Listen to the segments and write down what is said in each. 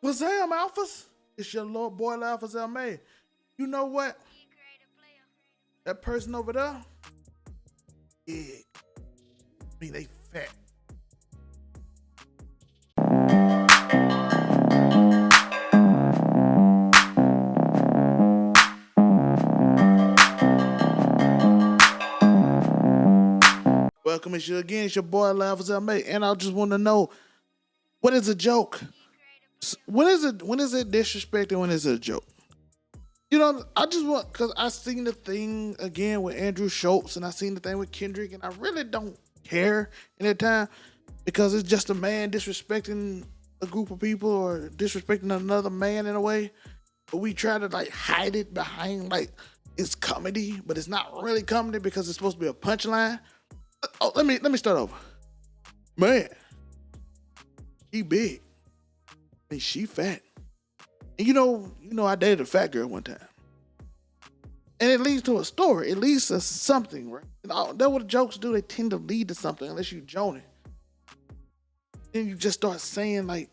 What's Zam Alphas? It's your little boy Alphas May. You know what? That person over there, yeah, I mean they fat. Welcome it's you again. It's your boy Alphas May, and I just want to know what is a joke. When is it disrespect and when is it a joke? I just want because I seen the thing again with Andrew Schulz and I seen the thing with Kendrick, and I really don't care in that time because it's just a man disrespecting a group of people or disrespecting another man in a way. But we try to like hide it behind like it's comedy, but it's not really comedy because it's supposed to be a punchline. Oh, let me start over. Man, he big. I mean, she fat. And I dated a fat girl one time. And it leads to a story. It leads to something, right? That's what jokes do. They tend to lead to something unless you joan it. Then you just start saying like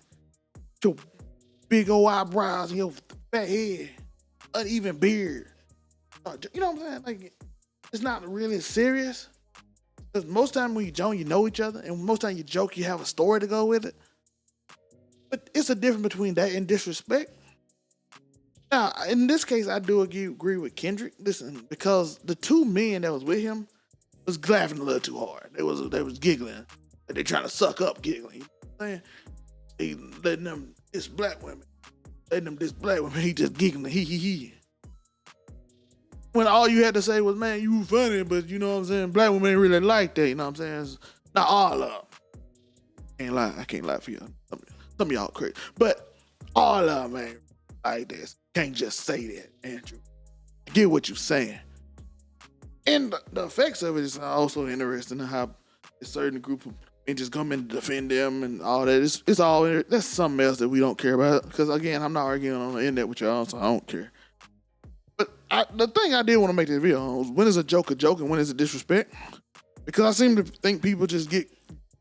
your big old eyebrows and your fat head, uneven beard. You know what I'm saying? Like it's not really serious. Because most time when you joke, you know each other. And most time you joke, you have a story to go with it. But it's a difference between that and disrespect. Now, in this case, I do agree with Kendrick. Listen, because the two men that was with him was laughing a little too hard. They was giggling. They trying to suck up giggling. You know what I'm saying? He letting them diss black women. Letting them diss black women. He just giggling. He. When all you had to say was, man, you funny, but you know what I'm saying? Black women ain't really like that, you know what I'm saying? It's not all of them. I can't lie for you. Some of y'all crazy. But all of them ain't like this. Can't just say that, Andrew. I get what you're saying. And the effects of it is also interesting how a certain group of men just come in to defend them and all that. It's all, that's something else that we don't care about. Because again, I'm not arguing on the internet with y'all, so I don't care. But the thing I did want to make this video on was when is a joke and when is it disrespect? Because I seem to think people just get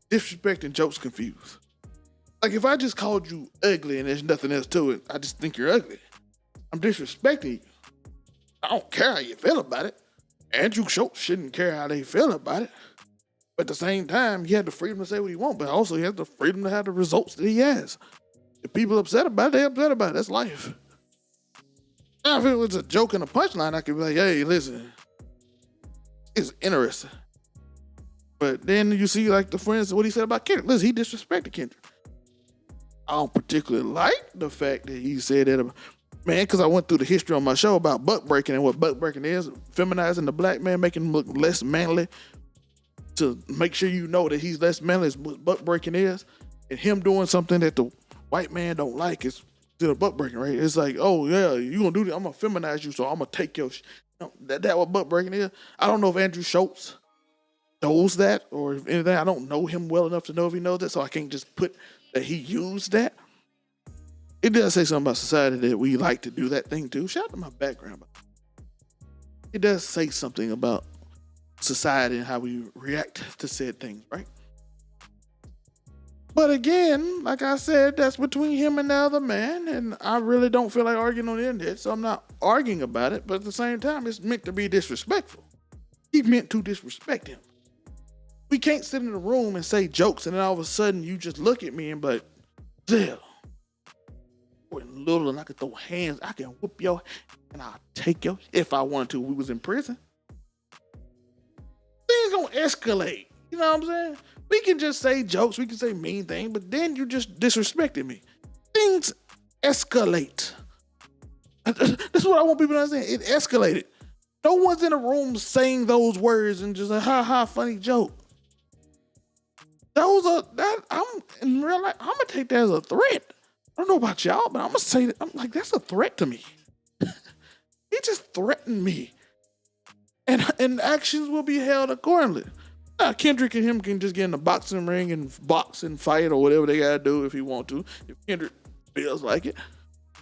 disrespect and jokes confused. Like if I just called you ugly and there's nothing else to it, I just think you're ugly. I'm disrespecting you. I don't care how you feel about it. Andrew Schulz shouldn't care how they feel about it. But at the same time, he had the freedom to say what he wants, but also he has the freedom to have the results that he has. If people upset about it, they're upset about it. That's life. Now, if it was a joke and a punchline, I could be like, hey, listen, it's interesting. But then you see, like, the friends, what he said about Kendrick. Listen, he disrespected Kendrick. I don't particularly like the fact that he said that, man, because I went through the history on my show about buck breaking and what buck breaking is, feminizing the black man, making him look less manly to make sure you know that he's less manly is what buck breaking is. And him doing something that the white man don't like is to the butt breaking, right? It's like, oh yeah, you gonna do this? I'm gonna feminize you, so I'm gonna take your. That what butt breaking is. I don't know if Andrew Schulz knows that or if anything. I don't know him well enough to know if he knows that, so I can't just put that he used that. It does say something about society that we like to do that thing too. Shout out to my background. It does say something about society and how we react to said things, right? But again, like I said, that's between him and the other man, and I really don't feel like arguing on the internet, so I'm not arguing about it, but at the same time, it's meant to be disrespectful. He meant to disrespect him. We can't sit in a room and say jokes, and then all of a sudden, you just look at me and be like, Zell, we're little and I can throw hands, I can whoop your, and I'll take your, if I wanted to, we was in prison. Things gonna escalate, you know what I'm saying? We can just say jokes, we can say mean things, but then you just disrespected me. Things escalate. That's what I want people to understand. It escalated. No one's in a room saying those words and just a ha funny joke. I'm in real life, I'm gonna take that as a threat. I don't know about y'all, but I'm gonna say that I'm like, that's a threat to me. He just threatened me. And actions will be held accordingly. Kendrick and him can just get in the boxing ring and box and fight or whatever they gotta do if he want to. If Kendrick feels like it,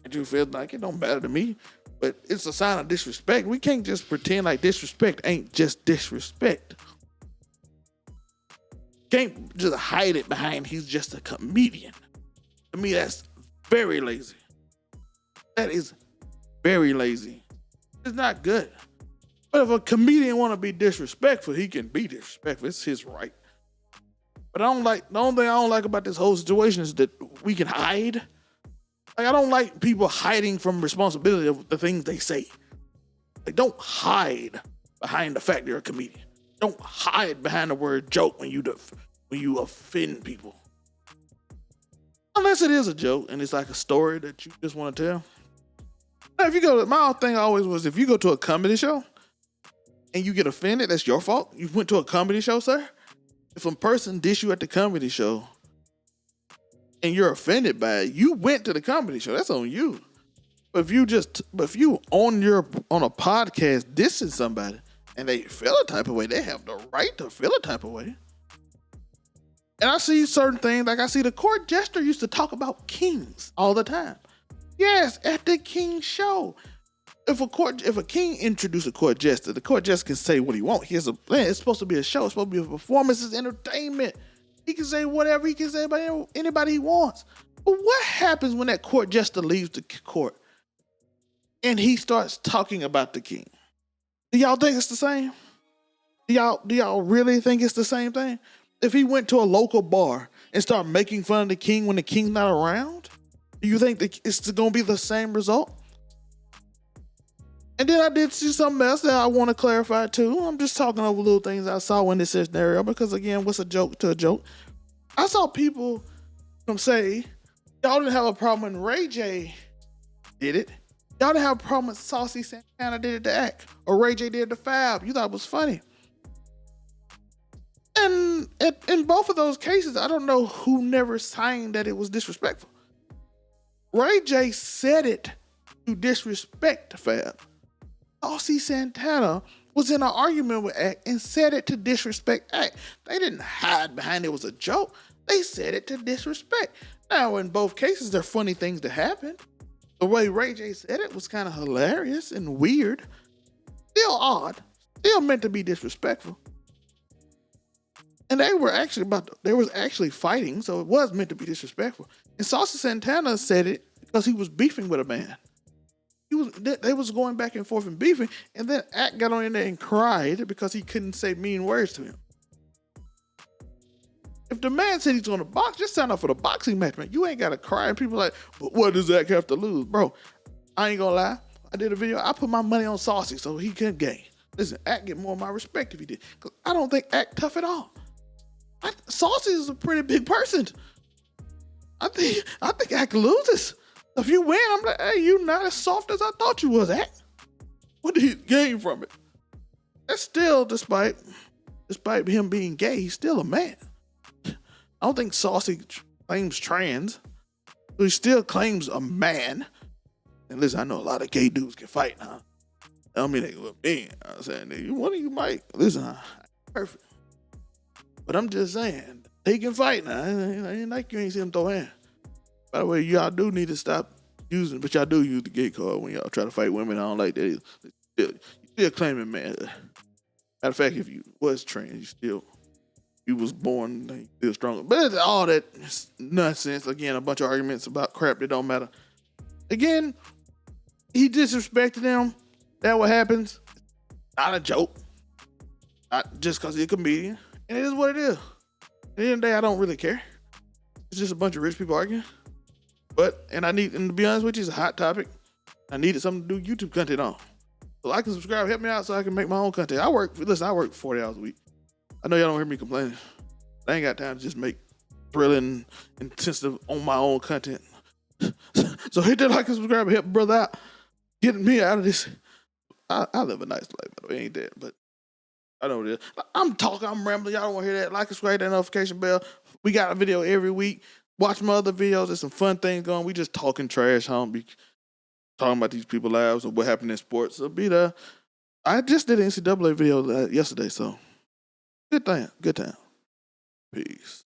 Andrew feels like it, don't matter to me. But it's a sign of disrespect. We can't just pretend like disrespect ain't just disrespect. Can't just hide it behind he's just a comedian. To me, that's very lazy. That is very lazy. It's not good. But if a comedian want to be disrespectful, he can be disrespectful. It's his right. But the only thing I don't like about this whole situation is that we can hide. Like, I don't like people hiding from responsibility of the things they say. Like, don't hide behind the fact you're a comedian. Don't hide behind the word joke when you offend people. Unless it is a joke and it's like a story that you just want to tell. Now, if you go, my thing always was, if you go to a comedy show and you get offended, that's your fault. You went to a comedy show, sir. If a person dish you at the comedy show and you're offended by it, you went to the comedy show. That's on you. But if you on a podcast dissing somebody and they feel a type of way, they have the right to feel a type of way. And I see certain things, like I see the court jester used to talk about kings all the time. Yes, at the king show. If a king introduced a court jester, the court jester can say what he wants. He has a plan. It's supposed to be a show. It's supposed to be a performance. It's entertainment. He can say whatever he can say about anybody he wants. But what happens when that court jester leaves the court and he starts talking about the king? Do y'all think it's the same? Do y'all really think it's the same thing? If he went to a local bar and started making fun of the king when the king's not around, do you think that it's going to be the same result? And then I did see something else that I want to clarify too. I'm just talking over little things I saw in this scenario because, again, what's a joke to a joke? I saw people say, y'all didn't have a problem when Ray J did it. Y'all didn't have a problem when Saucy Santana did it to Act, or Ray J did it to Fab. You thought it was funny. And in both of those cases, I don't know who never signed that it was disrespectful. Ray J said it to disrespect Fab. Saucy Santana was in an argument with Act and said it to disrespect Act. They didn't hide behind it was a joke. They said it to disrespect. Now, in both cases, there are funny things that happened. The way Ray J said it was kind of hilarious and weird. Still odd. Still meant to be disrespectful. And they was actually fighting, so it was meant to be disrespectful. And Saucy Santana said it because he was beefing with a man. They was going back and forth and beefing, and then Act got on in there and cried because he couldn't say mean words to him. If the man said he's going to box, just sign up for the boxing match, man. You ain't got to cry. And people are like, but what does Act have to lose? Bro, I ain't going to lie. I did a video. I put my money on Saucy so he couldn't gain. Listen, Act get more of my respect if he did. Because I don't think Act tough at all. Saucy is a pretty big person. I think Act loses. If you win, I'm like, hey, you not as soft as I thought you was, Act. What did he gain from it? That's still, despite him being gay, he's still a man. I don't think Saucy claims trans. He still claims a man. And listen, I know a lot of gay dudes can fight now. I don't mean they look men. I'm saying one of you might. Listen, I'm perfect. But I'm just saying, he can fight now. It ain't like you ain't see him throw hands. By the way, y'all do need to stop using, but y'all do use the gay card when y'all try to fight women. I don't like that. You still claiming man. Matter of fact, if you was trans, you was born still stronger. But it's all that nonsense. Again, a bunch of arguments about crap that don't matter. Again, he disrespected them. That what happens. Not a joke. Not just because he's a comedian. And it is what it is. At the end of the day, I don't really care. It's just a bunch of rich people arguing. And to be honest with you, it's a hot topic. I needed something to do YouTube content on. So like and subscribe, help me out so I can make my own content. I work 40 hours a week. I know y'all don't hear me complaining. I ain't got time to just make thrilling, intensive on my own content. So hit that like and subscribe and help brother out. Getting me out of this. I live a nice life, by the way, ain't that? But I know it is. I'm talking, I'm rambling. Y'all don't want to hear that. Like and subscribe, that notification bell. We got a video every week. Watch my other videos. There's some fun things going. We just talking trash. I don't be talking about these people's lives or what happened in sports. So be there. I just did an NCAA video yesterday, so good time. Peace.